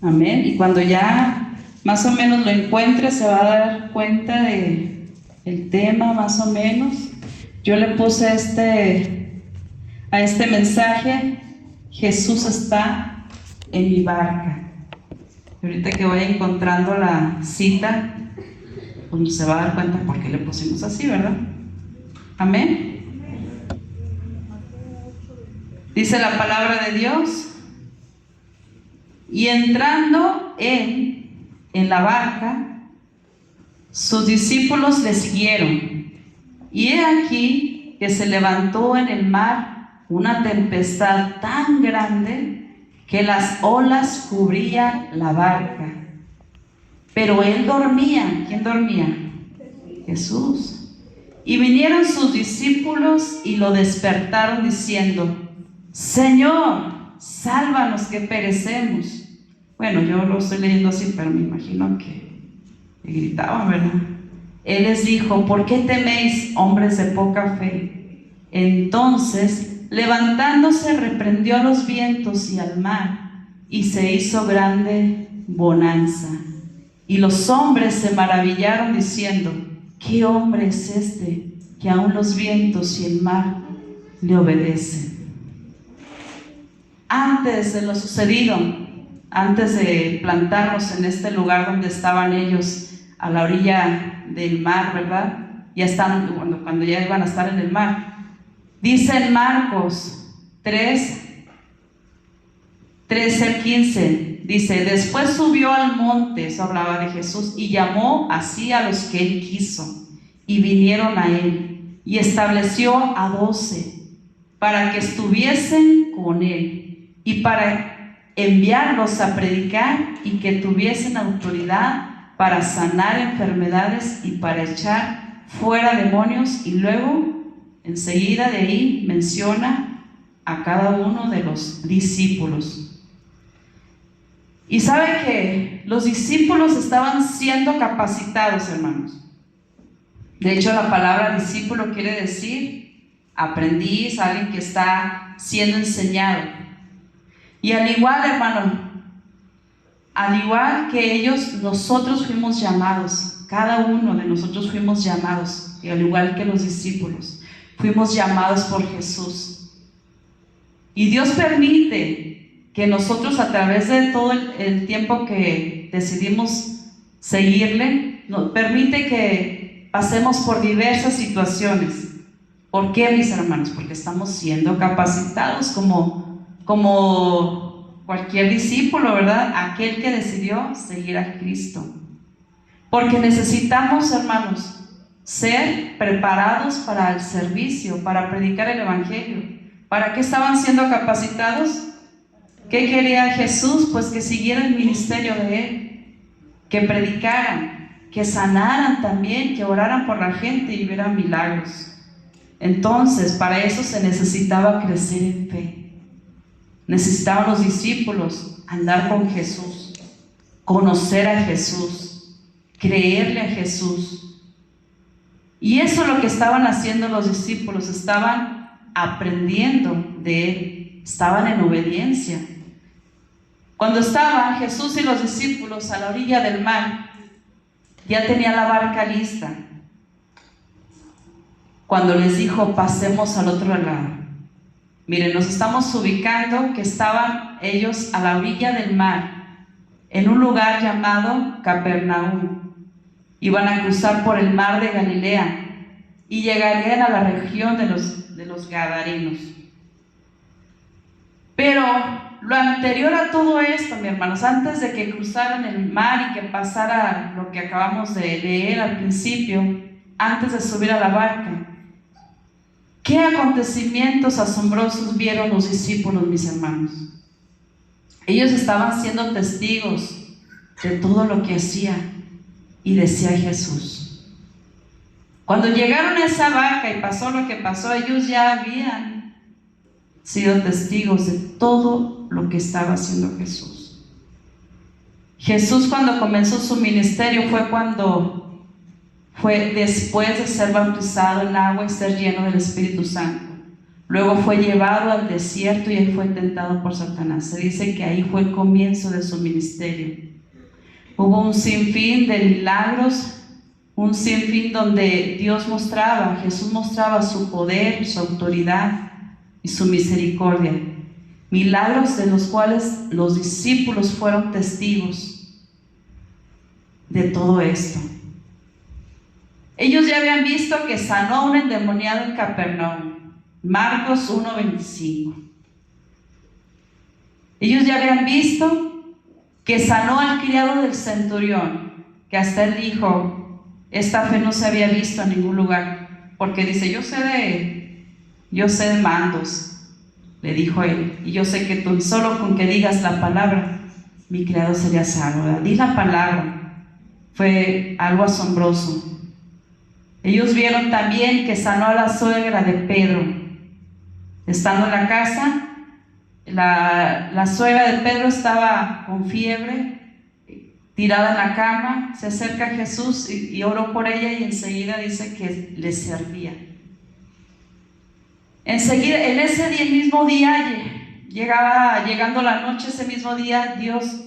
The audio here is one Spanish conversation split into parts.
Amén. Y cuando ya más o menos lo encuentre, se va a dar cuenta de el tema, más o menos. Yo le puse a este mensaje: Jesús está en mi barca. Ahorita que vaya encontrando la cita, pues se va a dar cuenta por qué le pusimos así, ¿verdad? Amén. Dice la palabra de Dios: y entrando él en la barca, sus discípulos le siguieron. Y he aquí que se levantó en el mar una tempestad tan grande que las olas cubrían la barca. Pero él dormía. ¿Quién dormía? Jesús. Y vinieron sus discípulos y lo despertaron diciendo: Señor, sálvanos que perecemos. Bueno, yo lo estoy leyendo así, pero me imagino que gritaban, ¿verdad? Él les dijo: ¿por qué teméis, hombres de poca fe? Entonces, levantándose, reprendió a los vientos y al mar, y se hizo grande bonanza. Y los hombres se maravillaron diciendo: ¿qué hombre es este que aun los vientos y el mar le obedecen? Antes de lo sucedido, antes de plantarnos en este lugar donde estaban ellos a la orilla del mar, ¿verdad? Ya están, cuando ya iban a estar en el mar. Dice en Marcos 13:15, dice: después subió al monte, eso hablaba de Jesús, y llamó así a los que él quiso, y vinieron a él, y estableció a 12 para que estuviesen con él, y para enviarlos a predicar, y que tuviesen autoridad para sanar enfermedades y para echar fuera demonios. Y luego, enseguida de ahí, menciona a cada uno de los discípulos. Y sabe que los discípulos estaban siendo capacitados, hermanos. De hecho, la palabra discípulo quiere decir aprendiz, alguien que está siendo enseñado. Y al igual, hermano, al igual que ellos, nosotros fuimos llamados. Cada uno de nosotros fuimos llamados, y al igual que los discípulos, fuimos llamados por Jesús. Y Dios permite que nosotros, a través de todo el tiempo que decidimos seguirle, nos permite que pasemos por diversas situaciones. ¿Por qué, mis hermanos? Porque estamos siendo capacitados como cualquier discípulo, ¿verdad? Aquel que decidió seguir a Cristo. Porque necesitamos, hermanos, ser preparados para el servicio, para predicar el evangelio. ¿Para qué estaban siendo capacitados? ¿Qué quería Jesús? Pues que siguieran el ministerio de él, que predicaran, que sanaran también, que oraran por la gente y vieran milagros. Entonces, para eso se necesitaba crecer en fe. Necesitaban los discípulos andar con Jesús, conocer a Jesús, creerle a Jesús. Y eso es lo que estaban haciendo los discípulos, estaban aprendiendo de él, estaban en obediencia. Cuando estaban Jesús y los discípulos a la orilla del mar, ya tenía la barca lista. Cuando les dijo: pasemos al otro lado. Miren, nos estamos ubicando que estaban ellos a la orilla del mar, en un lugar llamado Capernaum. Iban a cruzar por el mar de Galilea y llegarían a la región de los Gadarenos. Pero lo anterior a todo esto, mis hermanos, antes de que cruzaran el mar y que pasara lo que acabamos de leer al principio, antes de subir a la barca, ¿qué acontecimientos asombrosos vieron los discípulos, mis hermanos? Ellos estaban siendo testigos de todo lo que hacía y decía Jesús. Cuando llegaron a esa barca y pasó lo que pasó, ellos ya habían sido testigos de todo lo que estaba haciendo Jesús. Jesús, cuando comenzó su ministerio, fue después de ser bautizado en agua y ser lleno del Espíritu Santo. Luego fue llevado al desierto y ahí fue tentado por Satanás. Se dice que ahí fue el comienzo de su ministerio. Hubo un sinfín de milagros, un sinfín donde Jesús mostraba su poder, su autoridad y su misericordia. Milagros de los cuales los discípulos fueron testigos de todo esto. Ellos ya habían visto que sanó a un endemoniado en Capernaum, Marcos 1:25. Ellos ya habían visto que sanó al criado del centurión, que hasta él dijo, esta fe no se había visto en ningún lugar, porque dice, yo sé de mandos, le dijo él, y yo sé que tú solo con que digas la palabra, mi criado sería salvo. Di la palabra. Fue algo asombroso. Ellos vieron también que sanó a la suegra de Pedro. Estando en la casa, la suegra de Pedro estaba con fiebre, tirada en la cama. Se acerca a Jesús y oró por ella, y enseguida dice que le servía. Enseguida, en ese mismo día, llegando la noche, ese mismo día,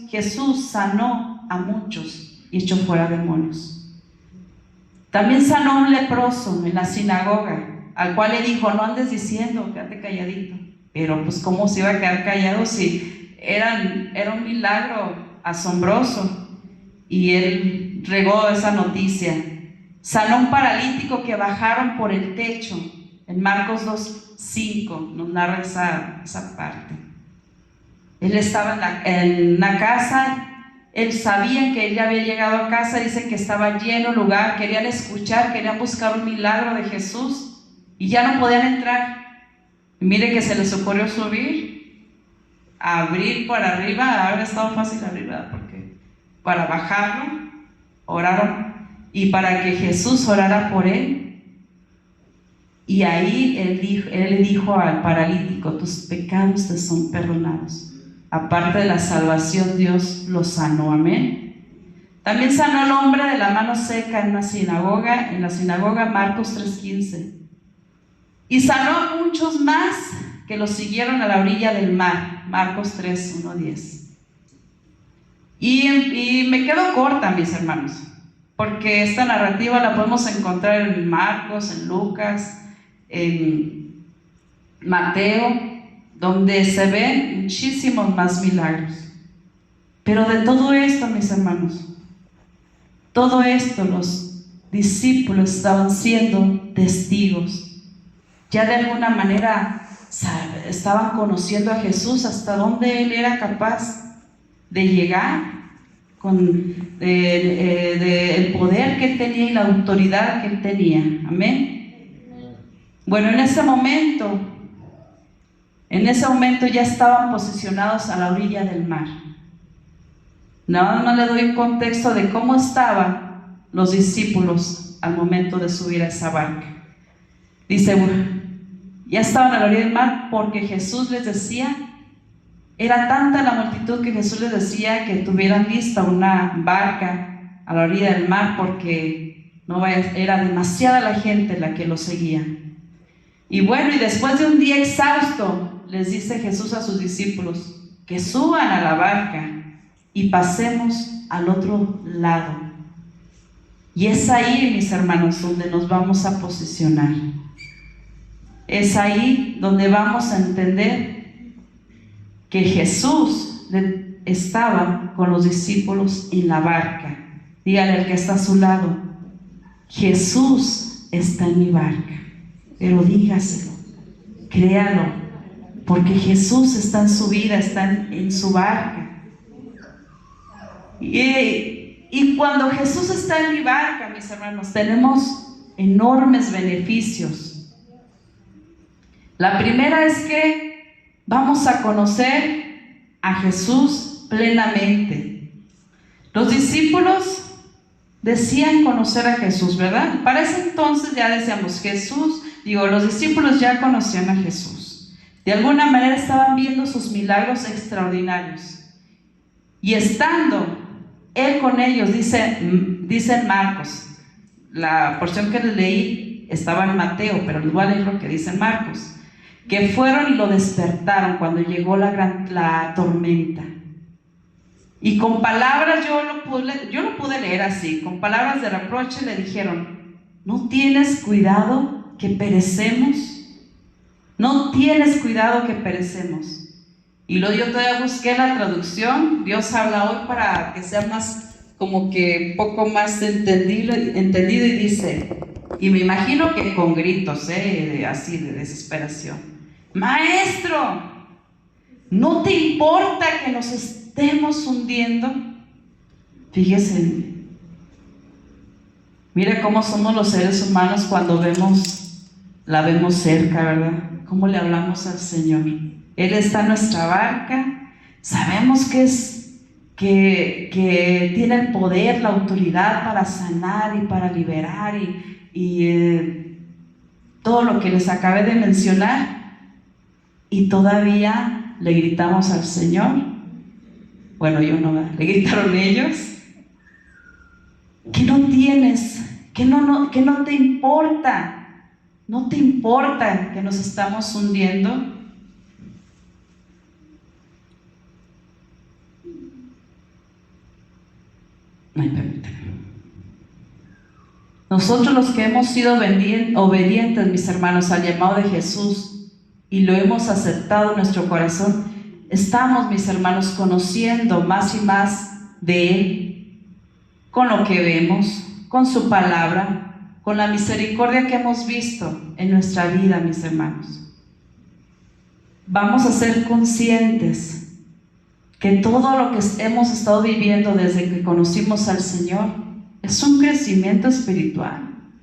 Jesús sanó a muchos y echó fuera demonios. También sanó a un leproso en la sinagoga, al cual le dijo, no andes diciendo, quédate calladito. Pero pues cómo se iba a quedar callado si era un milagro asombroso. Y él regó esa noticia. Sanó a un paralítico que bajaron por el techo. En Marcos 2:5 nos narra esa parte. Él estaba en la casa. Él sabía que él ya había llegado a casa. Dice que estaba lleno el lugar. Querían escuchar, querían buscar un milagro de Jesús y ya no podían entrar. Y mire que se les ocurrió subir, abrir por arriba. Ahora estaba fácil abrir, ¿verdad? Porque para bajarlo, oraron, y para que Jesús orara por él. Y ahí él le dijo al paralítico, tus pecados te son perdonados. Aparte de la salvación, Dios lo sanó, amén. También sanó al hombre de la mano seca en la sinagoga, Marcos 3:15. Y sanó a muchos más que lo siguieron a la orilla del mar, Marcos 3:1-10. Y me quedo corta, mis hermanos, porque esta narrativa la podemos encontrar en Marcos, en Lucas, en Mateo, donde se ven muchísimos más milagros. Pero de todo esto, mis hermanos, todo esto los discípulos estaban siendo testigos. Ya de alguna manera estaban conociendo a Jesús, hasta dónde él era capaz de llegar con el poder que él tenía y la autoridad que él tenía. Amén. Bueno, en ese momento ya estaban posicionados a la orilla del mar. Nada más le doy un contexto de cómo estaban los discípulos al momento de subir a esa barca. Dice, ya estaban a la orilla del mar porque Jesús les decía, era tanta la multitud que Jesús les decía que tuvieran lista una barca a la orilla del mar, porque era demasiada la gente la que lo seguía. Y bueno, y después de un día exhausto, les dice Jesús a sus discípulos que suban a la barca y pasemos al otro lado. Y es ahí, mis hermanos, donde nos vamos a posicionar. Es ahí donde vamos a entender que Jesús estaba con los discípulos en la barca. Dígale al que está a su lado, Jesús está en mi barca. Pero dígaselo, créalo, porque Jesús está en su vida, está en su barca. Y cuando Jesús está en mi barca, mis hermanos, tenemos enormes beneficios. La primera es que vamos a conocer a Jesús plenamente. Los discípulos decían conocer a Jesús, ¿verdad? Para ese entonces ya decíamos los discípulos ya conocían a Jesús. De alguna manera estaban viendo sus milagros extraordinarios. Y estando Él con ellos, dice en Marcos, la porción que les leí estaba en Mateo, pero les voy a leer lo que dice en Marcos, que fueron y lo despertaron cuando llegó la tormenta. Y con palabras, yo lo pude leer así, con palabras de reproche le dijeron: ¿no tienes cuidado que perecemos? ¿No tienes cuidado que perecemos? Y luego yo todavía busqué la traducción, Dios habla hoy para que sea más, como que poco más entendido, y dice, y me imagino que con gritos, así de desesperación: Maestro, ¿no te importa que nos estemos hundiendo? Fíjese, mira cómo somos los seres humanos cuando la vemos cerca, ¿verdad? ¿Cómo le hablamos al Señor? Él está en nuestra barca, sabemos que tiene el poder, la autoridad para sanar y para liberar y todo lo que les acabé de mencionar, y todavía le gritamos al Señor. Bueno, yo no, le gritaron ellos: que no tienes, que no te importa, no te importa que nos estamos hundiendo. Ay, permítame. Nosotros, los que hemos sido obedientes, mis hermanos, al llamado de Jesús y lo hemos aceptado en nuestro corazón, estamos, mis hermanos, conociendo más y más de Él, con lo que vemos, con su palabra, con la misericordia que hemos visto en nuestra vida, mis hermanos. Vamos a ser conscientes que todo lo que hemos estado viviendo desde que conocimos al Señor es un crecimiento espiritual.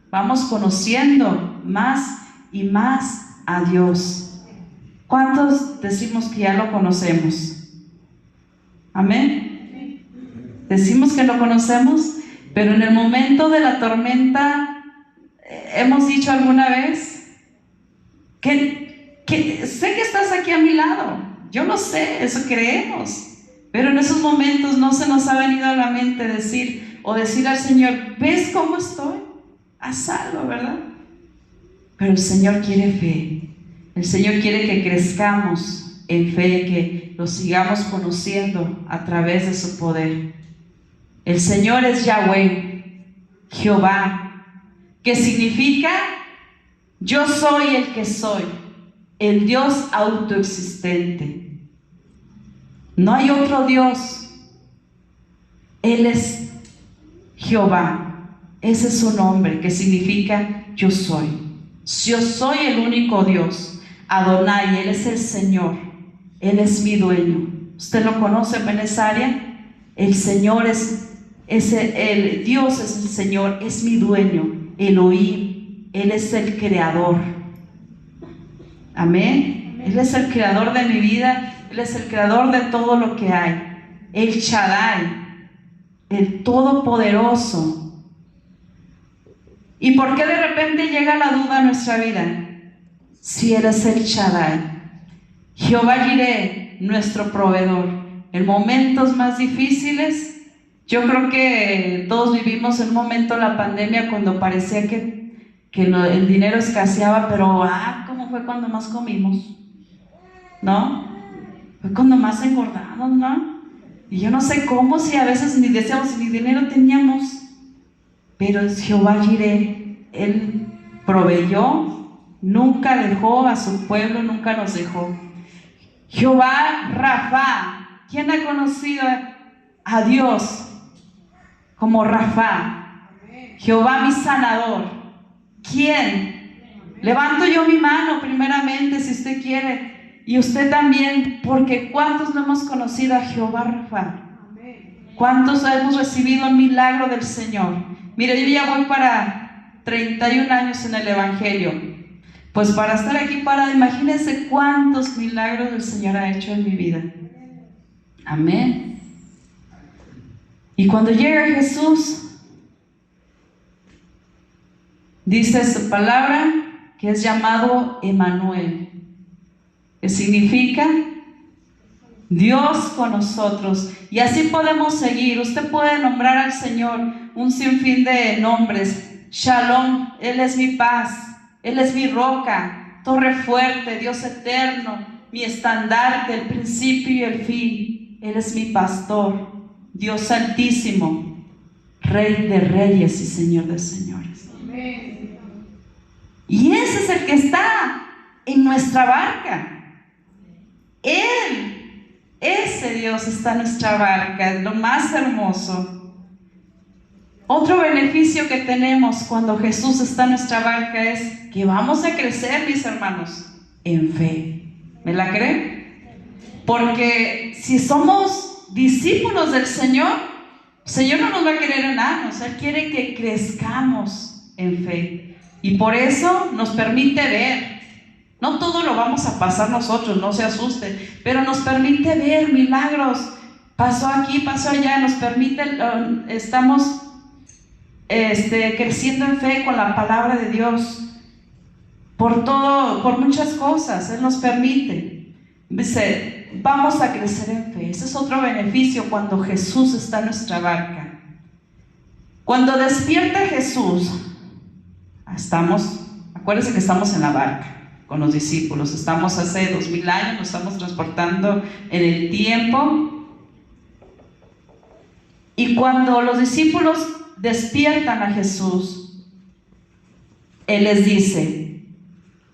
Vamos conociendo más y más a Dios. ¿Cuántos decimos que ya lo conocemos? ¿Amén? Decimos que lo conocemos, pero en el momento de la tormenta, hemos dicho alguna vez que sé que estás aquí a mi lado. Yo lo sé, eso creemos. Pero en esos momentos no se nos ha venido a la mente decir al Señor: ¿ves cómo estoy? Haz algo, ¿verdad? Pero el Señor quiere fe. El Señor quiere que crezcamos en fe, que lo sigamos conociendo a través de su poder. El Señor es Yahweh, Jehová, que significa yo soy el que soy, el Dios autoexistente. No hay otro Dios. Él es Jehová. Ese es su nombre, que significa yo soy. Yo soy el único Dios. Adonai, Él es el Señor. Él es mi dueño. ¿Usted lo conoce en esa área? El Señor el Dios es el Señor, es mi dueño. Elohim, Él es el creador. Amén. Él es el creador de mi vida. Él es el creador de todo lo que hay. El Shaddai, el Todopoderoso. ¿Y por qué de repente llega la duda a nuestra vida? Si Él es el Shaddai, Jehová Jireh, nuestro proveedor. En momentos más difíciles, yo creo que todos vivimos en un momento de la pandemia cuando parecía que el dinero escaseaba, pero ¿cómo fue cuando más comimos? ¿No? Fue cuando más engordamos, ¿no? Y yo no sé cómo, si a veces ni deseamos ni dinero teníamos, pero es Jehová Jireh. Él proveyó, nunca dejó a su pueblo, nunca nos dejó. Jehová Rafa. ¿Quién ha conocido a Dios como Rafa? Jehová mi sanador. ¿Quién? Levanto yo mi mano primeramente, si usted quiere, y usted también, porque ¿cuántos no hemos conocido a Jehová Rafa? ¿Cuántos hemos recibido el milagro del Señor? Mire, yo ya voy para 31 años en el Evangelio. Pues para estar aquí parada, imagínense cuántos milagros el Señor ha hecho en mi vida. Amén. Y cuando llega Jesús, dice su palabra que es llamado Emmanuel, que significa Dios con nosotros. Y así podemos seguir. Usted puede nombrar al Señor un sinfín de nombres. Shalom, Él es mi paz. Él es mi roca. torre fuerte, Dios eterno, mi estandarte, el principio y el fin. Él es mi pastor, Dios altísimo, Rey de reyes y Señor de señores. Amén. Y ese es el que está en nuestra barca. Él, ese Dios está en nuestra barca, es lo más hermoso. Otro beneficio que tenemos cuando Jesús está en nuestra barca es que vamos a crecer, mis hermanos, en fe. ¿Me la creen? Porque si somos discípulos del Señor, el Señor no nos va a querer enanos, Él quiere que crezcamos en fe. Y por eso nos permite ver. No todo lo vamos a pasar nosotros, no se asusten, pero nos permite ver milagros. Pasó aquí, pasó allá, nos permite, estamos creciendo en fe con la palabra de Dios. Por todo, por muchas cosas, Él nos permite. Dice, vamos a crecer en fe. Ese es otro beneficio cuando Jesús está en nuestra barca. Cuando despierta Jesús, acuérdense que estamos en la barca con los discípulos, estamos hace 2000 años, nos estamos transportando en el tiempo. Y cuando los discípulos despiertan a Jesús, Él les dice: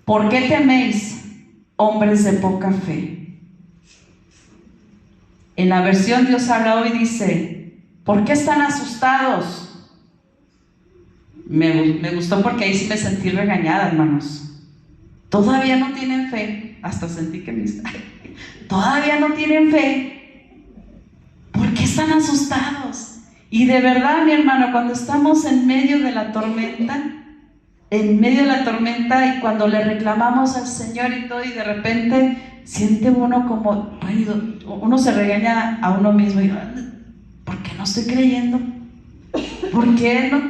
¿por qué teméis, hombres de poca fe? En la versión Dios habla hoy dice: ¿por qué están asustados? Me gustó porque ahí sí me sentí regañada, hermanos. Todavía no tienen fe. Hasta sentí que todavía no tienen fe. ¿Por qué están asustados? Y de verdad, mi hermano, cuando estamos en medio de la tormenta, y cuando le reclamamos al Señor y todo, y de repente siente uno como, uno se regaña a uno mismo y ¿por qué no estoy creyendo? ¿Por qué no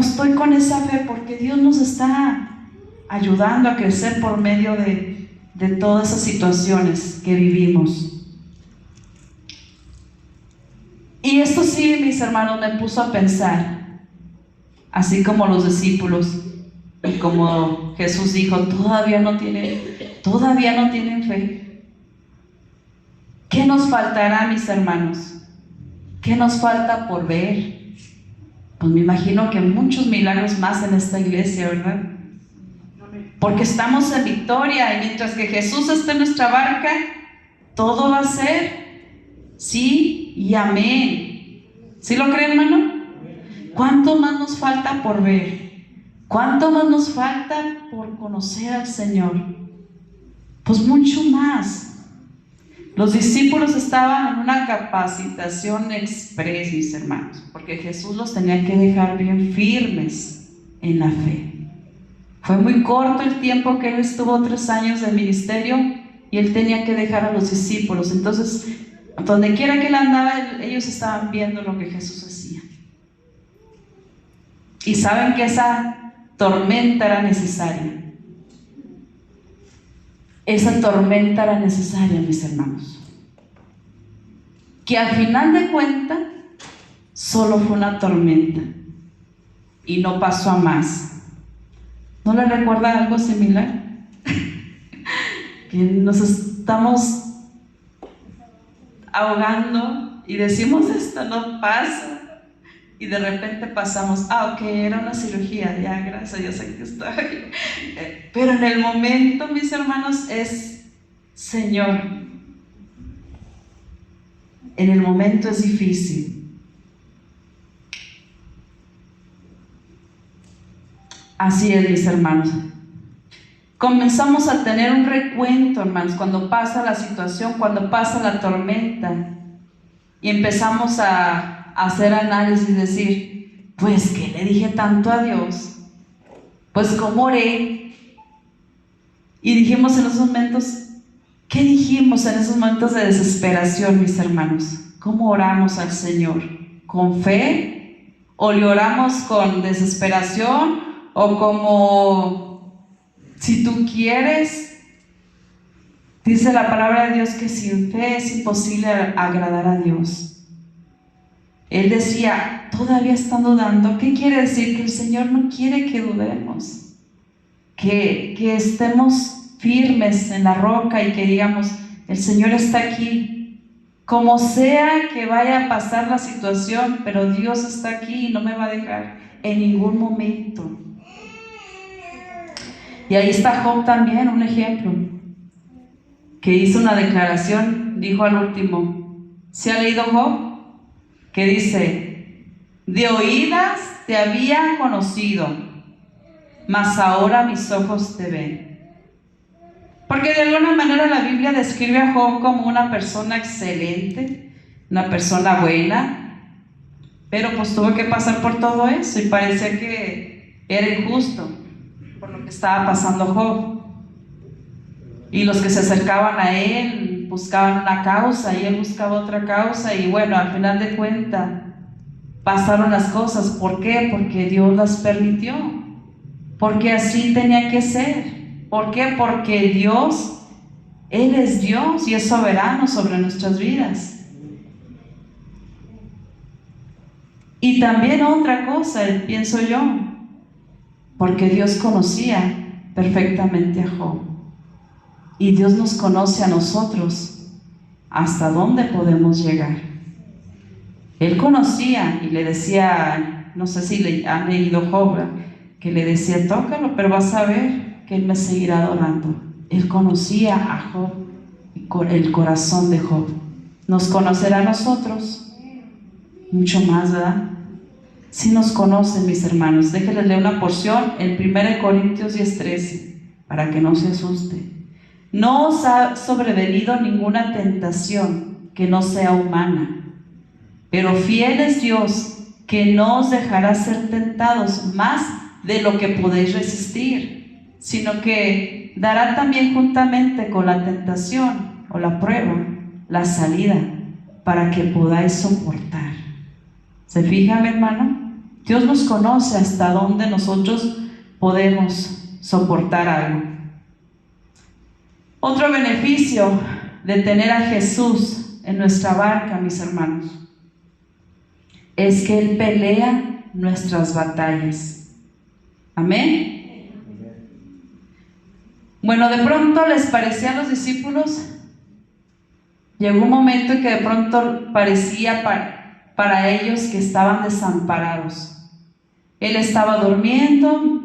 estoy con esa fe? Porque Dios nos está ayudando a crecer por medio de todas esas situaciones que vivimos. Y esto sí, mis hermanos, me puso a pensar, así como los discípulos, y como Jesús dijo, todavía no tienen fe. ¿Qué nos faltará, mis hermanos? ¿Qué nos falta por ver? Pues me imagino que muchos milagros más en esta iglesia, ¿verdad? Porque estamos en victoria, y mientras que Jesús esté en nuestra barca, todo va a ser sí y amén. ¿Sí lo creen, hermano? ¿Cuánto más nos falta por ver? ¿Cuánto más nos falta por conocer al Señor? Pues mucho más. Los discípulos estaban en una capacitación express, mis hermanos, porque Jesús los tenía que dejar bien firmes en la fe. Fue muy corto el tiempo que Él estuvo, 3 años de ministerio, y Él tenía que dejar a los discípulos. Entonces, donde quiera que Él andaba, ellos estaban viendo lo que Jesús hacía. Y saben que esa tormenta era necesaria. Esa tormenta era necesaria, mis hermanos. Que al final de cuentas, solo fue una tormenta y no pasó a más. ¿No le recuerda algo similar? Que nos estamos ahogando y decimos, esto no pasa. Y de repente pasamos, ok, era una cirugía, ya, gracias a Dios, aquí estoy. Pero en el momento, mis hermanos, es Señor. En el momento es difícil. Así es, mis hermanos. Comenzamos a tener un recuento, hermanos, cuando pasa la situación, cuando pasa la tormenta, y empezamos a hacer análisis y decir, pues, ¿qué le dije tanto a Dios? Pues, ¿cómo oré? Y dijimos en esos momentos, ¿qué dijimos en esos momentos de desesperación, mis hermanos? ¿Cómo oramos al Señor? ¿Con fe? ¿O le oramos con desesperación? ¿O como, si tú quieres? Dice la palabra de Dios que sin fe es imposible agradar a Dios. Él decía, todavía están dudando. ¿Qué quiere decir? Que el Señor no quiere que dudemos. que estemos firmes en la roca y que digamos, el Señor está aquí, como sea que vaya a pasar la situación, pero Dios está aquí y no me va a dejar en ningún momento. Y ahí está Job también, un ejemplo, que hizo una declaración, dijo al último, ¿se ha leído Job? Que dice, de oídas te había conocido, mas ahora mis ojos te ven. Porque de alguna manera la Biblia describe a Job como una persona excelente, una persona buena, pero pues tuvo que pasar por todo eso y parecía que era injusto por lo que estaba pasando Job. Y los que se acercaban a él buscaban una causa y él buscaba otra causa y bueno, al final de cuentas pasaron las cosas. ¿Por qué? Porque Dios las permitió, porque así tenía que ser. ¿Por qué? Porque Dios, Él es Dios y es soberano sobre nuestras vidas. Y también otra cosa, pienso yo, porque Dios conocía perfectamente a Job. Y Dios nos conoce a nosotros hasta dónde podemos llegar. Él conocía y le decía, no sé si han leído Job, que le decía, tócalo, pero vas a ver que Él me seguirá adorando. Él conocía a Job, el corazón de Job. Nos conocerá a nosotros mucho más, ¿verdad? Sí nos conocen, mis hermanos. Déjenles leer una porción en 1 Corintios 10:13 para que no se asuste. No os ha sobrevenido ninguna tentación que no sea humana, pero fiel es Dios, que no os dejará ser tentados más de lo que podéis resistir, sino que dará también juntamente con la tentación o la prueba la salida para que podáis soportar. ¿Se fija, mi hermano? Dios nos conoce hasta dónde nosotros podemos soportar algo. Otro beneficio de tener a Jesús en nuestra barca, mis hermanos, es que Él pelea nuestras batallas. Amén. Bueno, de pronto les parecía a los discípulos, llegó un momento en que de pronto parecía para ellos que estaban desamparados. Él estaba durmiendo,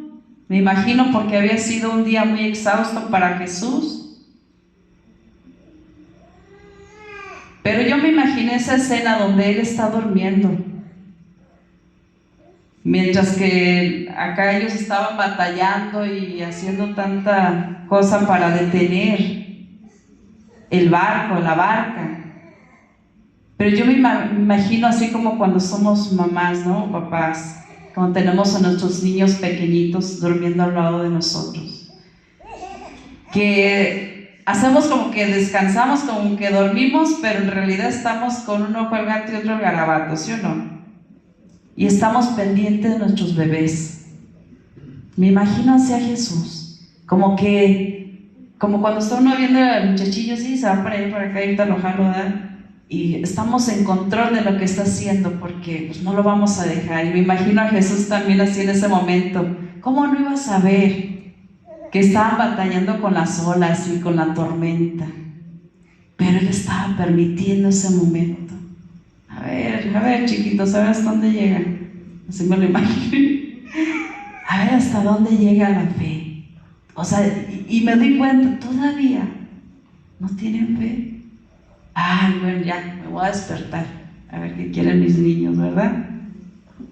me imagino porque había sido un día muy exhausto para Jesús. Pero yo me imaginé esa escena donde Él está durmiendo, mientras que acá ellos estaban batallando y haciendo tanta cosa para detener el barco, la barca. Pero yo me imagino así como cuando somos mamás, ¿no? Papás, cuando tenemos a nuestros niños pequeñitos durmiendo al lado de nosotros, que hacemos como que descansamos, como que dormimos, pero en realidad estamos con un ojo al gato y otro al garabato, ¿sí o no? Y estamos pendientes de nuestros bebés. Me imagino así a Jesús, como cuando está uno viendo al muchachillo, sí, se va para allá, para acá, y lo jalo, ¿verdad? Y estamos en control de lo que está haciendo, porque pues, no lo vamos a dejar. Y me imagino a Jesús también así en ese momento. ¿Cómo no iba a saber que estaban batallando con las olas y con la tormenta? Pero Él estaba permitiendo ese momento. A ver, chiquitos, a ver hasta dónde llegan. Así me lo imagino. A ver hasta dónde llega la fe. O sea, y me doy cuenta, todavía no tienen fe. Ay, bueno, ya, me voy a despertar. A ver qué quieren mis niños, ¿verdad?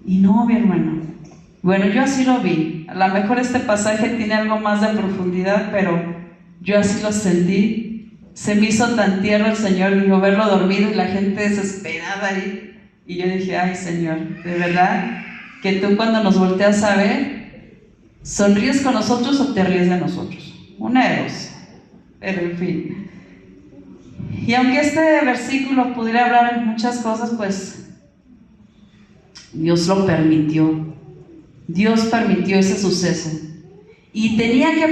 Y no, mi hermano. Bueno, yo así lo vi. A lo mejor este pasaje tiene algo más de profundidad, pero yo así lo sentí. Se me hizo tan tierno el Señor, dijo, verlo dormido y la gente desesperada ahí. Y yo dije, ay, Señor, de verdad, que tú cuando nos volteas a ver, ¿sonríes con nosotros o te ríes de nosotros? Una de dos. Pero en fin. Y aunque este versículo pudiera hablar de muchas cosas, pues Dios lo permitió. Dios permitió ese suceso. Y tenían que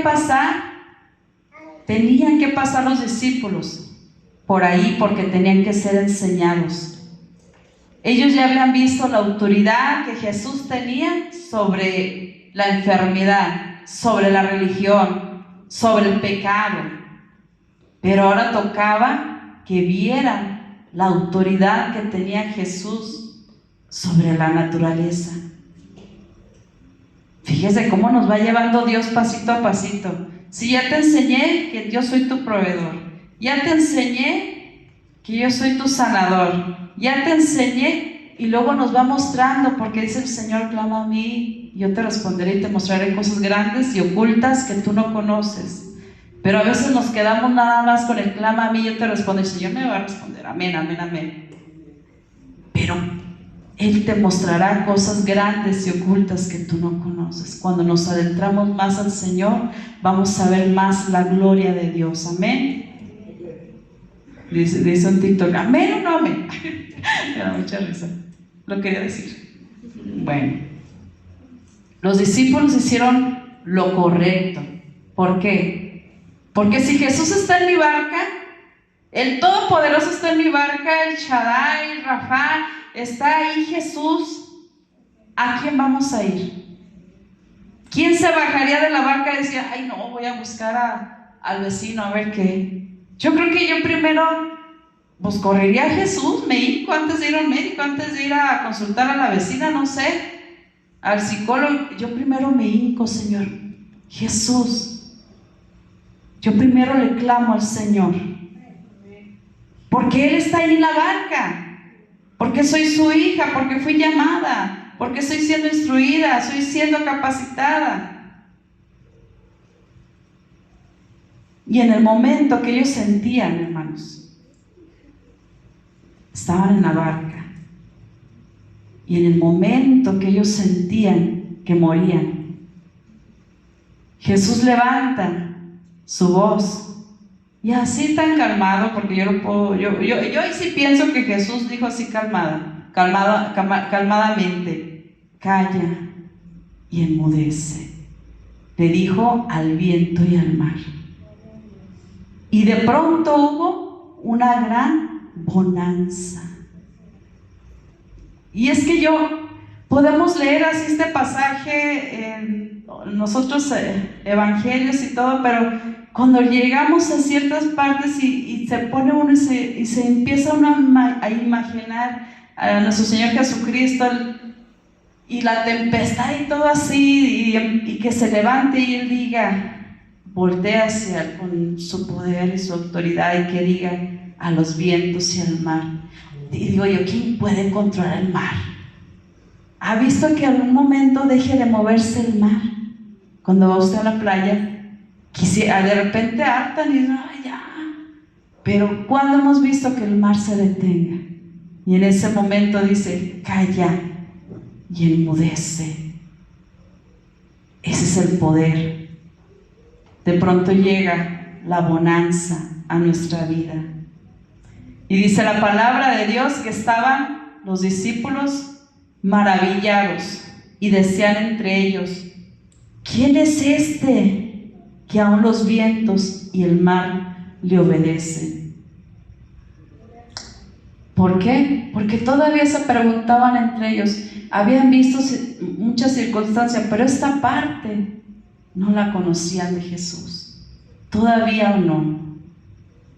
pasar los discípulos por ahí porque tenían que ser enseñados. Ellos ya habían visto la autoridad que Jesús tenía sobre la enfermedad. sobre la religión, sobre el pecado. Pero ahora tocaba que vieran la autoridad que tenía Jesús sobre la naturaleza. Fíjese cómo nos va llevando Dios pasito a pasito. Si ya te enseñé que yo soy tu proveedor, ya te enseñé que yo soy tu sanador, ya te enseñé, y luego nos va mostrando, porque dice el Señor: clama a mí, yo te responderé y te mostraré cosas grandes y ocultas que tú no conoces. Pero a veces nos quedamos nada más con el clama a mí, yo te respondo, y el Señor me va a responder, amén, amén, amén. Pero Él te mostrará cosas grandes y ocultas que tú no conoces. Cuando nos adentramos más al Señor, vamos a ver más la gloria de Dios, amén. Dice un TikTok, amén o no amén. Me da mucha risa, lo quería decir. Bueno, los discípulos hicieron lo correcto. ¿Por qué? Porque si Jesús está en mi barca, el Todopoderoso está en mi barca, el Shaddai, el Rafa, está ahí Jesús, ¿a quién vamos a ir? ¿Quién se bajaría de la barca y decía: ay no, voy a buscar al vecino a ver qué? Yo creo que yo primero pues correría a Jesús, me hinco antes de ir al médico, antes de ir a consultar a la vecina, no sé, al psicólogo. Yo primero me hinco, Señor Jesús. Yo primero le clamo al Señor, porque Él está ahí en la barca, porque soy su hija, porque fui llamada, porque estoy siendo instruida, estoy siendo capacitada. Y en el momento que ellos sentían, hermanos, estaban en la barca, y en el momento que ellos sentían que morían, Jesús levanta su voz, y así tan calmado, porque yo no puedo, yo ahí sí pienso que Jesús dijo así calmadamente: calla y enmudece. Le dijo al viento y al mar. Y de pronto hubo una gran bonanza. Y es que podemos leer así este pasaje en nosotros evangelios y todo, pero cuando llegamos a ciertas partes y se pone uno y se empieza uno a imaginar a nuestro Señor Jesucristo y la tempestad y todo así, y que se levante y Él diga, voltea con su poder y su autoridad, y que diga a los vientos y al mar. Y digo yo, ¿quién puede controlar el mar? ¿Ha visto que en algún momento deje de moverse el mar? Cuando va usted a la playa, de repente hartan y dicen, ay, ya. Pero ¿cuándo hemos visto que el mar se detenga? Y en ese momento dice, calla y enmudece. Ese es el poder. De pronto llega la bonanza a nuestra vida. Y dice la palabra de Dios que estaban los discípulos maravillados y decían entre ellos, ¿quién es este que aún los vientos y el mar le obedecen? ¿Por qué? Porque todavía se preguntaban entre ellos. Habían visto muchas circunstancias, pero esta parte no la conocían de Jesús. Todavía no.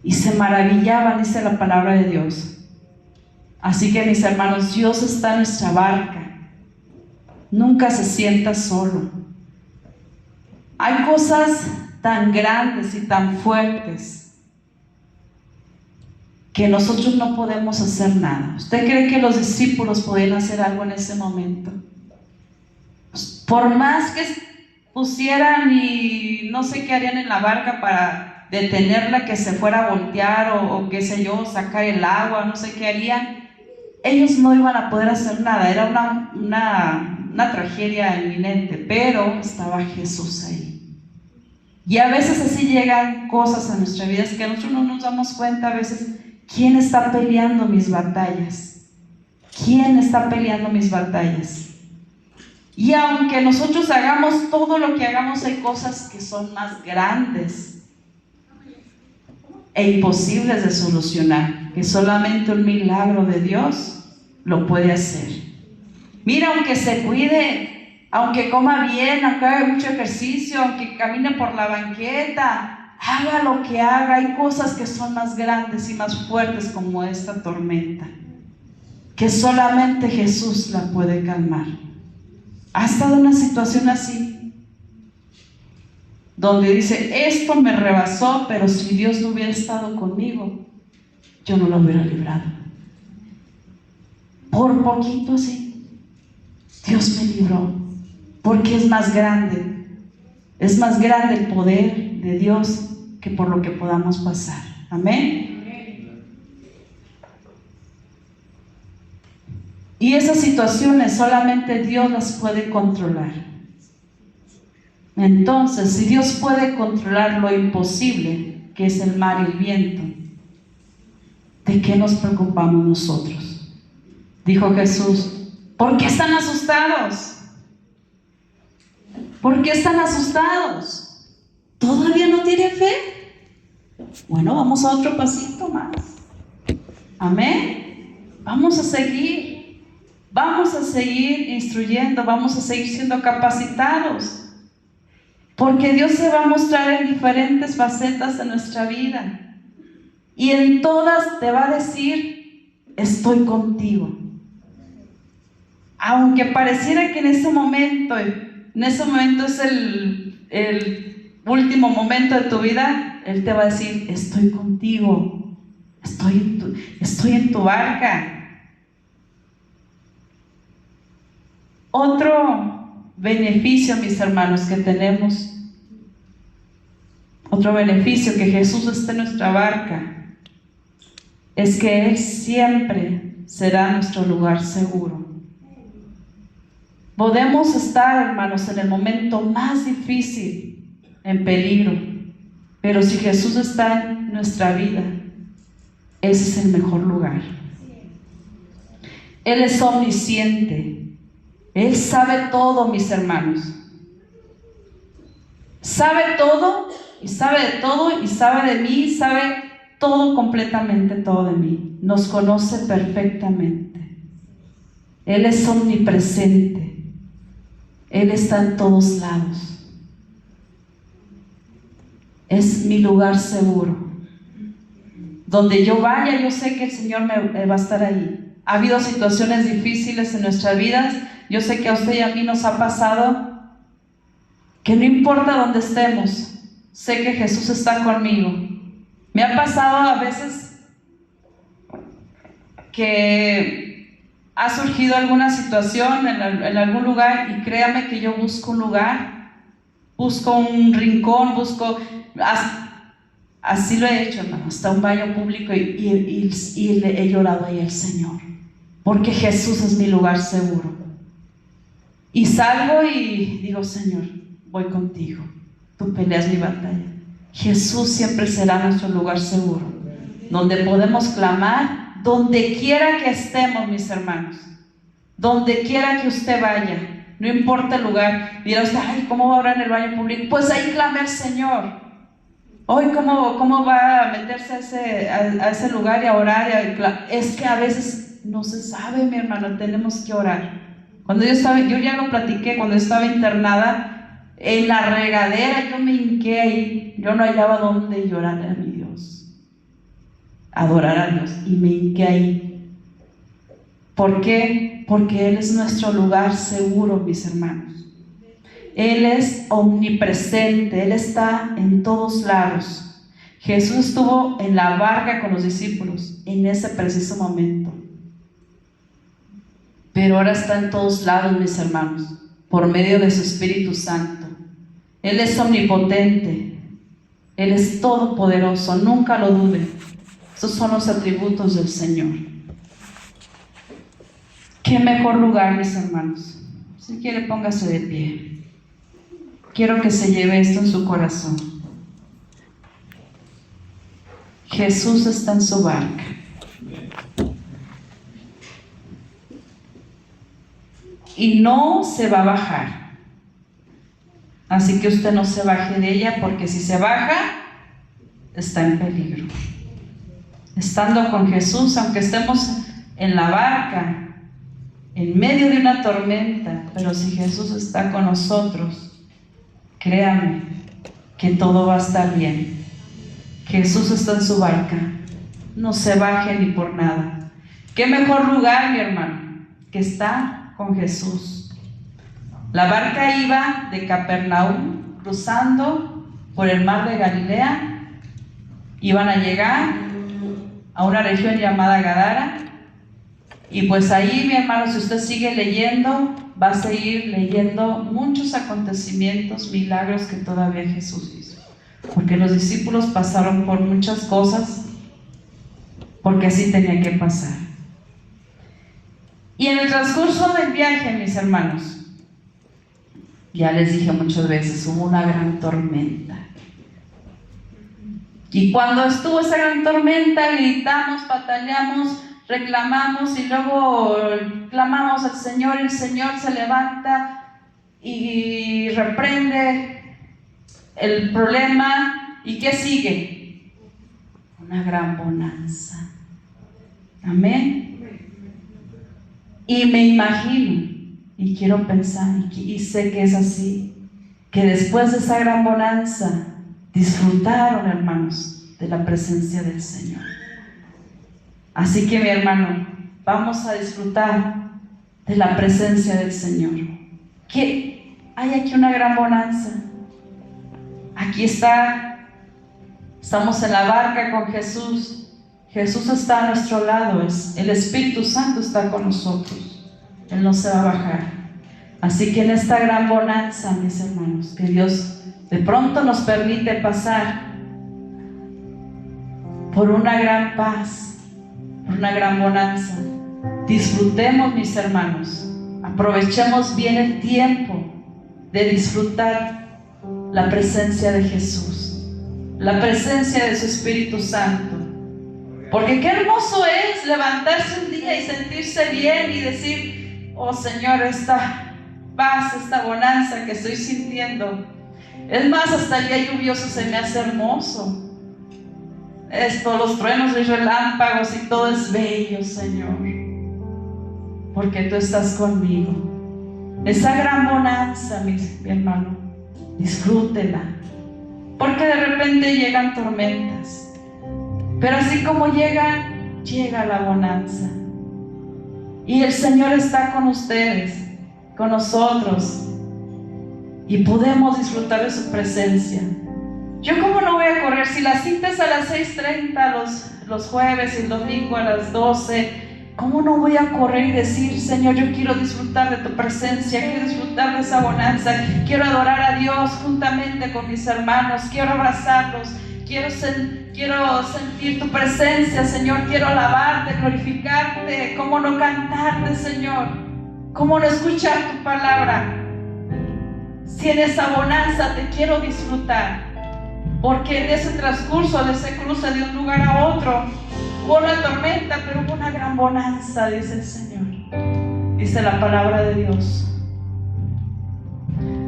Y se maravillaban, dice la palabra de Dios. Así que, mis hermanos, Dios está en nuestra barca. Nunca se sienta solo. Hay cosas tan grandes y tan fuertes que nosotros no podemos hacer nada. ¿Usted cree que los discípulos podían hacer algo en ese momento? Pues, por más que pusieran y no sé qué harían en la barca para detenerla, que se fuera a voltear o qué sé yo, sacar el agua, no sé qué harían, ellos no iban a poder hacer nada. Era una tragedia inminente, pero estaba Jesús ahí. Y a veces así llegan cosas a nuestra vida, es que nosotros no nos damos cuenta a veces. ¿Quién está peleando mis batallas? ¿Quién está peleando mis batallas? Y aunque nosotros hagamos todo lo que hagamos, hay cosas que son más grandes e imposibles de solucionar, que solamente un milagro de Dios lo puede hacer. Mira, aunque se cuide aunque coma bien, aunque haga mucho ejercicio, aunque camine por la banqueta, haga lo que haga, hay cosas que son más grandes y más fuertes como esta tormenta, que solamente Jesús la puede calmar. ¿Ha estado en una situación así? Donde dice, esto me rebasó, pero si Dios no hubiera estado conmigo, yo no lo hubiera librado. Por poquito sí, Dios me libró, porque es más grande el poder de Dios que por lo que podamos pasar. Amén. Y esas situaciones solamente Dios las puede controlar. Entonces, si Dios puede controlar lo imposible, que es el mar y el viento, ¿de qué nos preocupamos nosotros? Dijo Jesús, ¿por qué están asustados? ¿Por qué están asustados? ¿Todavía no tienen fe? Bueno, vamos a otro pasito más. Amén. Vamos a seguir instruyendo, vamos a seguir siendo capacitados. Porque Dios se va a mostrar en diferentes facetas de nuestra vida. Y en todas te va a decir, estoy contigo. Aunque pareciera que en ese momento es el último momento de tu vida, Él te va a decir, estoy contigo, estoy en tu barca. Otro beneficio, mis hermanos, que tenemos, otro beneficio que Jesús esté en nuestra barca, es que Él siempre será nuestro lugar seguro. Podemos estar, hermanos, en el momento más difícil, en peligro, pero si Jesús está en nuestra vida, ese es el mejor lugar. Él es omnisciente. Él sabe todo, mis hermanos. Sabe todo, y sabe de todo, y sabe de mí, sabe todo, completamente todo de mí. Nos conoce perfectamente. Él es omnipresente. Él está en todos lados. Es mi lugar seguro. Donde yo vaya, yo sé que el Señor me va a estar ahí. Ha habido situaciones difíciles en nuestras vidas. Yo sé que a usted y a mí nos ha pasado que no importa dónde estemos, sé que Jesús está conmigo. Me ha pasado a veces que ha surgido alguna situación en algún lugar y créame que yo busco un lugar, busco un rincón, así lo he hecho, hermano, hasta un baño público y le he llorado ahí al Señor, porque Jesús es mi lugar seguro. Y salgo y digo, Señor, voy contigo, tú peleas mi batalla. Jesús siempre será nuestro lugar seguro, donde podemos clamar, donde quiera que estemos, mis hermanos, donde quiera que usted vaya, no importa el lugar. Dirá usted, ay, ¿cómo va a orar en el baño público? Pues ahí clame al Señor. Hoy, ¿cómo va a meterse a ese lugar y a orar? Es que a veces no se sabe, mi hermano, tenemos que orar. Cuando yo ya lo platiqué, cuando estaba internada, en la regadera yo me hinqué ahí, yo no hallaba dónde llorar a mi Dios, adorar a Dios, y me hinqué ahí. ¿Por qué? Porque Él es nuestro lugar seguro, mis hermanos. Él es omnipresente, Él está en todos lados. Jesús estuvo en la barca con los discípulos en ese preciso momento. Pero ahora está en todos lados, mis hermanos, por medio de su Espíritu Santo. Él es omnipotente, Él es todopoderoso, nunca lo duden. Esos son los atributos del Señor. ¿Qué mejor lugar, mis hermanos? Si quiere, póngase de pie. Quiero que se lleve esto en su corazón. Jesús está en su barca. Y no se va a bajar. Así que usted no se baje de ella, porque si se baja, está en peligro. Estando con Jesús, aunque estemos en la barca, en medio de una tormenta, pero si Jesús está con nosotros, créame que todo va a estar bien. Jesús está en su barca, no se baje ni por nada. ¿Qué mejor lugar, mi hermano, que estar con Jesús? La barca iba de Capernaum, cruzando por el mar de Galilea. Iban a llegar a una región llamada Gadara. Y pues ahí, mi hermano, si usted sigue leyendo, va a seguir leyendo muchos acontecimientos, milagros que todavía Jesús hizo. Porque los discípulos pasaron por muchas cosas, porque así tenía que pasar. Y en el transcurso del viaje, mis hermanos, ya les dije muchas veces, hubo una gran tormenta. Y cuando estuvo esa gran tormenta, gritamos, pataleamos, reclamamos y luego clamamos al Señor. El Señor se levanta y reprende el problema. ¿Y qué sigue? Una gran bonanza. Amén. Y me imagino, y quiero pensar, y sé que es así, que después de esa gran bonanza disfrutaron, hermanos, de la presencia del Señor. Así que, mi hermano, vamos a disfrutar de la presencia del Señor. Que hay aquí una gran bonanza. Aquí estamos en la barca con Jesús. Jesús está a nuestro lado, el Espíritu Santo está con nosotros. Él no se va a bajar. Así que en esta gran bonanza, mis hermanos, que Dios de pronto nos permite pasar por una gran paz, por una gran bonanza, disfrutemos, mis hermanos, aprovechemos bien el tiempo de disfrutar la presencia de Jesús, la presencia de su Espíritu Santo. Porque qué hermoso es levantarse un día y sentirse bien y decir: oh Señor, esta paz, esta bonanza que estoy sintiendo. Es más, hasta el día lluvioso se me hace hermoso. Los truenos y relámpagos y todo es bello, Señor, porque tú estás conmigo. Esa gran bonanza, mi hermano, disfrútela, porque de repente llegan tormentas. Pero así como llega la bonanza. Y el Señor está con ustedes, con nosotros. Y podemos disfrutar de su presencia. Yo, ¿cómo no voy a correr? Si la cita es a las 6:30 los jueves y el domingo a las 12, ¿cómo no voy a correr y decir: Señor, yo quiero disfrutar de tu presencia, quiero disfrutar de esa bonanza, quiero adorar a Dios juntamente con mis hermanos, quiero abrazarlos, quiero sentir tu presencia, Señor, quiero alabarte, glorificarte? ¿Cómo no cantarte, Señor? ¿Cómo no escuchar tu palabra? Si en esa bonanza te quiero disfrutar, porque en ese transcurso, de ese cruce de un lugar a otro, hubo una tormenta, pero hubo una gran bonanza, dice el Señor, dice la palabra de Dios.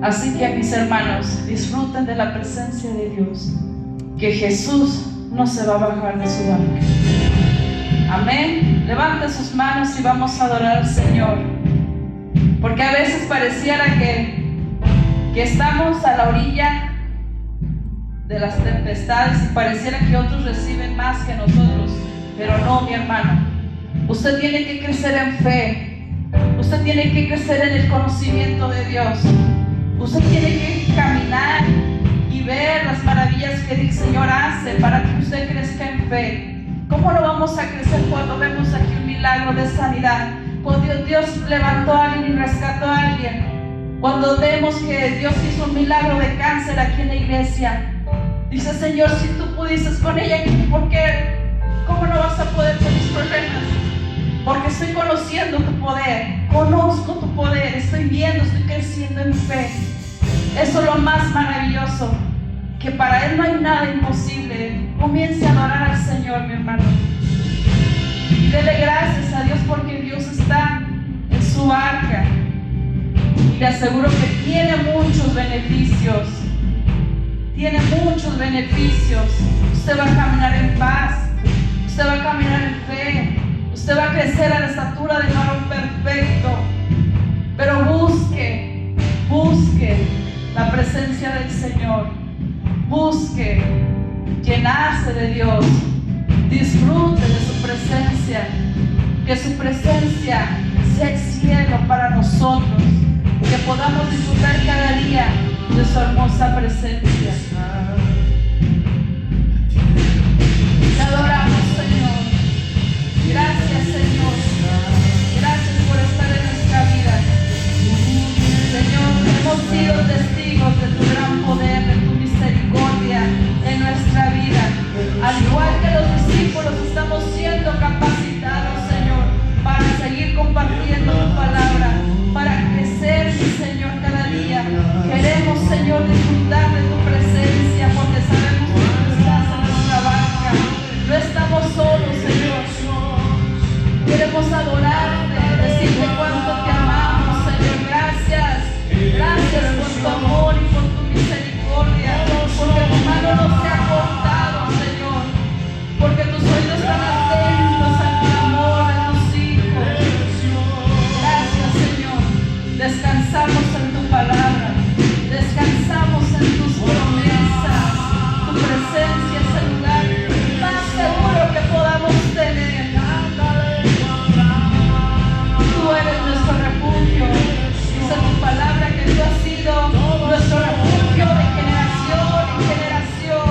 Así que, mis hermanos, disfruten de la presencia de Dios, que Jesús no se va a bajar de su barca. Amén. Levanten sus manos y vamos a adorar al Señor, porque a veces pareciera que estamos a la orilla de las tempestades y pareciera que otros reciben más que nosotros, pero no, mi hermano. Usted tiene que crecer en fe, usted tiene que crecer en el conocimiento de Dios, usted tiene que caminar y ver las maravillas que el Señor hace para que usted crezca en fe. ¿Cómo no vamos a crecer cuando vemos aquí un milagro de sanidad? Cuando Dios levantó a alguien y rescató a alguien. Cuando vemos que Dios hizo un milagro de cáncer aquí en la iglesia. Dice: Señor, si tú pudieses con ella, ¿por qué? ¿Cómo no vas a poder con mis problemas? Porque estoy conociendo tu poder, conozco tu poder, estoy viendo, estoy creciendo en fe. Eso es lo más maravilloso, que para Él no hay nada imposible. Comience a adorar al Señor, mi hermano. Dele gracias a Dios porque Dios está en su barca. Y le aseguro que tiene muchos beneficios. Tiene muchos beneficios. Usted va a caminar en paz. Usted va a caminar en fe. Usted va a crecer a la estatura de varón perfecto. Pero busque la presencia del Señor. Busque llenarse de Dios. Disfrute de su presencia. Que su presencia sea el cielo para nosotros. Que podamos disfrutar cada día de su hermosa presencia. Te adoramos, Señor. Gracias, Señor. Gracias por estar en nuestra vida. Señor, hemos sido testigos de tu gran poder, de tu misericordia en nuestra vida. Al igual que los discípulos, estamos siendo capacitados, Señor, para seguir compartiendo tu palabra, para crecer, mi Señor, cada día. Queremos, Señor, disfrutar de tu presencia, porque sabemos que tú estás en nuestra barca. No estamos solos, Señor. Queremos adorarte, decirte cuánto te amamos, Señor. Gracias. Gracias por tu amor y por tu misericordia, porque tu mano no se ha cortado, Señor, porque tus oídos están atentos al clamor de tus hijos. Gracias, Señor. Descansamos en tu palabra, descansamos en tus promesas. Tu presencia es el lugar más seguro que podamos tener. Tú eres nuestro refugio. Dice tu palabra que tú has sido nuestro refugio de generación en generación.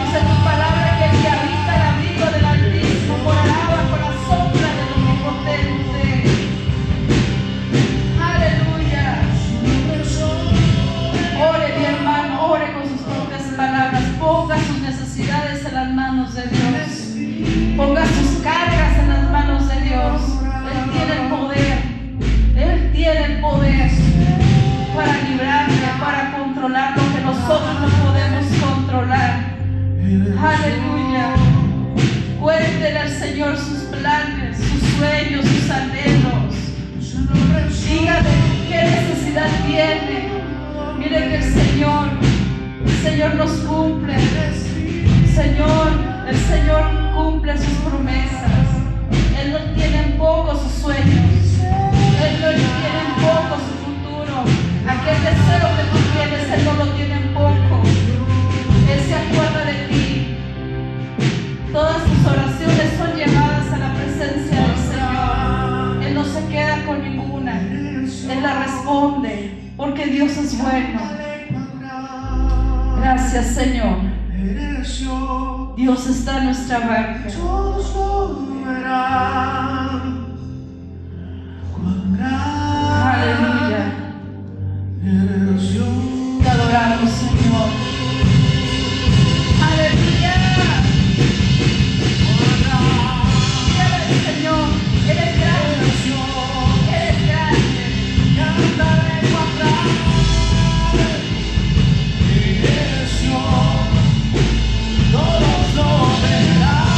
Dice tu palabra que el que habita el abrigo del Altísimo morará bajo la sombra del Omnipotente. Aleluya. Ore, mi hermano, ore con sus propias palabras. Ponga sus necesidades en las manos de Dios. Ponga sus cargas en las manos de Dios. Él tiene el poder. Él tiene el poder para librarle, para controlar lo que nosotros no podemos controlar. Aleluya. Cuéntele al Señor sus planes, sus sueños, sus anhelos. Dígale qué necesidad tiene. Mire que el Señor nos cumple. El Señor cumple sus promesas. Él no tiene en poco sus sueños. Él no tiene en poco su futuro. Aquel deseo que tú tienes, Él no lo tiene en poco. Él se acuerda de ti. Todas tus oraciones son llevadas a la presencia del Señor. Él no se queda con ninguna. Él la responde, porque Dios es bueno. Gracias, Señor. Dios está en nuestra barca. Aleluya. Te adoramos, Señor. Aleluya. Dígale, Señor, eres grande. Eres grande. Eres Dios. Todos lo verán.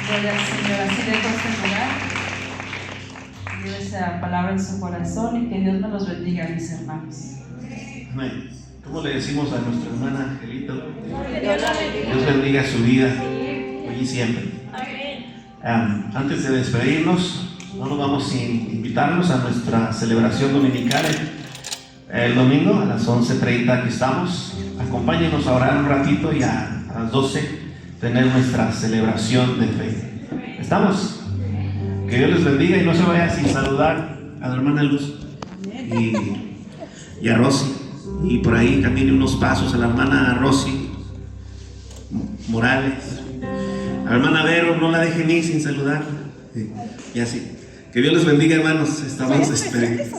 Gloria al Señor. Así dejo este lugar. Lleve esa palabra en su corazón y que Dios me los bendiga, mis hermanos. Amén. ¿Cómo le decimos a nuestra hermana Angelito? Dios bendiga su vida hoy y siempre. Antes de despedirnos, no nos vamos sin invitarlos a nuestra celebración dominical el domingo a las 11:30 aquí estamos. Acompáñenos a orar un ratito y a las 12 tener nuestra celebración de fe. ¿Estamos? Que Dios les bendiga y no se vaya sin saludar a la hermana Luz y a Rosy. Y por ahí camine unos pasos a la hermana Rosy Morales. A la hermana Vero, no la dejen ir sin saludar. Sí, y así. Que Dios les bendiga, hermanos. Estamos despedidos.